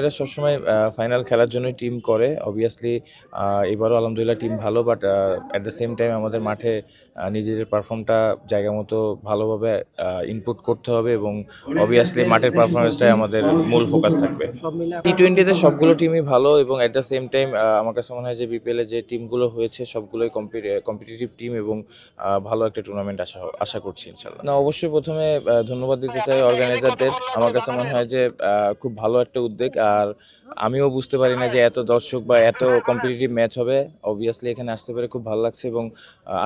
এরা সবসময় ফাইনাল খেলার জন্যই টিম করে। অবভিয়াসলি এবারও আলহামদুলিল্লাহ টিম ভালো, but at the same time আমাদের মাঠে নিজেদের পারফর্মটা জায়গা মতো ভালোভাবে ইনপুট করতে হবে এবং অবভিয়াসলি মাঠের পারফরমেন্সটাই আমাদের মূল ফোকাস থাকবে। টি-20তে সবগুলো টিমই ভালো এবং অ্যাট দ্য সেম টাইম আমার কাছে মনে হয় যে বিপিএলে যে টিমগুলো হয়েছে সবগুলোই কম্পিটিটিভ টিম এবং ভালো একটা টুর্নামেন্ট আশা করছি ইনশাল্লাহ। না, অবশ্যই প্রথমে ধন্যবাদ দিতে চাই অর্গানাইজারদের। আমার কাছে মনে হয় যে খুব ভালো একটা উদ্যোগ। আর আমিও বুঝতে পারি না যে এত দর্শক বা এত কম্পিটিটিভ ম্যাচ হবে। অবভিয়াসলি এখানে আসতে পেরে খুব ভালো লাগছে এবং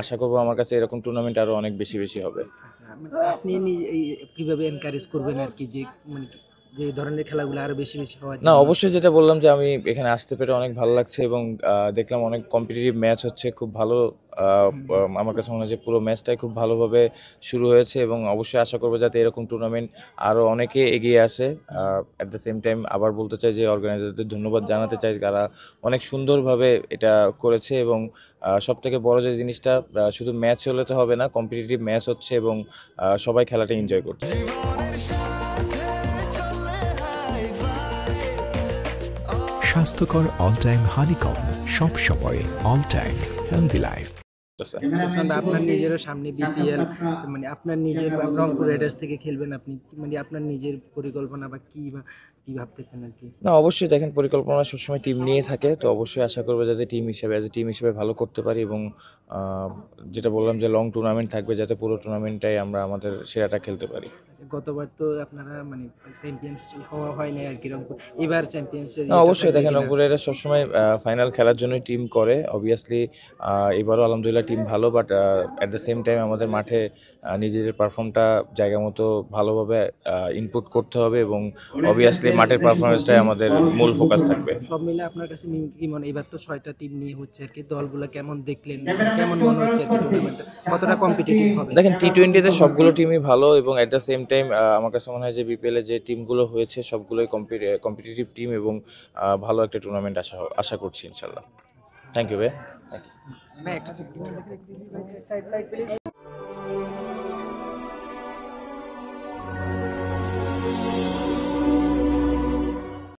আশা করব আমার কাছে এরকম টুর্নামেন্ট আরও অনেক বেশি হবে। আপনি কিভাবে এনকারেজ করবেন আর কি, যে মানে যে এই ধরনের খেলাগুলো আরো বেশি হওয়ার না, জন্য? অবশ্যই যেটা বললাম যে আমি এখানে আসতে পেরে অনেক ভালো লাগছে এবং দেখলাম অনেক কম্পিটিটিভ ম্যাচ হচ্ছে। খুব ভালো আ আমার কাছে মনে হয় যে পুরো ম্যাচটাই খুব ভালোভাবে শুরু হয়েছে এবং অবশ্যই আশা করব যাতে এরকম টুর্নামেন্ট আরও অনেকে এগিয়ে আসে। অ্যাট দ্য সেম টাইম আবার বলতে চাই যে অর্গানাইজারদের ধন্যবাদ জানাতে চাই। তারা অনেক সুন্দরভাবে এটা করেছে এবং সবথেকে বড় যে জিনিসটা, শুধু ম্যাচ হলে তো হবে না, কম্পিটিটিভ ম্যাচ হচ্ছে এবং সবাই খেলাটা এনজয় করছে। স্বাস্থ্যকর অল টাইম হানিকম, সব সময় অল টাইম হেলদি লাইফ। আপনার নিজেরও সামনে বিপিএল, মানে আপনার নিজের রংপুর রাইডার্স থেকে খেলবেন আপনি, মানে আপনার নিজের পরিকল্পনা বা কি ভাবতেছেন আর কি? না, অবশ্যই দেখেন পরিকল্পনা সবসময় টিম নিয়ে থাকে। তো অবশ্যই আশা করব যাতে টিম হিসেবে ভালো করতে পারি এবং আ যেটা বললাম যে লং টুর্নামেন্ট থাকবে, যাতে পুরো টুর্নামেন্টটাই আমরা আমাদের সেরাটা খেলতে পারি। গতবার তো আপনারা মানে চ্যাম্পিয়ন্স হওয়া হয় নাই আর কি রংপুর, এবার চ্যাম্পিয়ন্সের না, অবশ্যই দেখেন রংপুর এরা সবসময় ফাইনাল খেলার জন্যই টিম করে। অবভিয়াসলি এবারও আলহামদুলিল্লাহ টিম ভালো, but at the same time আমাদের মাঠে নিজেদের পারফর্মটা জায়গা মতো ভালোভাবে ইনপুট করতে হবে এবং অবভিয়াসলি মাঠের পারফরমেন্সটাই আমাদের মূল ফোকাস থাকবে। সব মিলে আপনার কাছে কি মনে, এবার তো ৬টা টিম নিয়ে হচ্ছে আর কি, দলগুলো কেমন দেখলেন, কেমন মনে হচ্ছে আর কি টুর্নামেন্টটা কতটা কম্পিটিটিভ হবে? দেখেন টি-20তে সবগুলো টিমই ভালো এবং অ্যাট দ্য সেম টাইম আমার কাছে মনে হয় যে বিপিএলে যে টিমগুলো হয়েছে সবগুলোই কম্পিটিটিভ টিম এবং ভালো একটা টুর্নামেন্ট আশা করছি ইনশাল্লাহ। থ্যাংক ইউ ভাই। Thank you.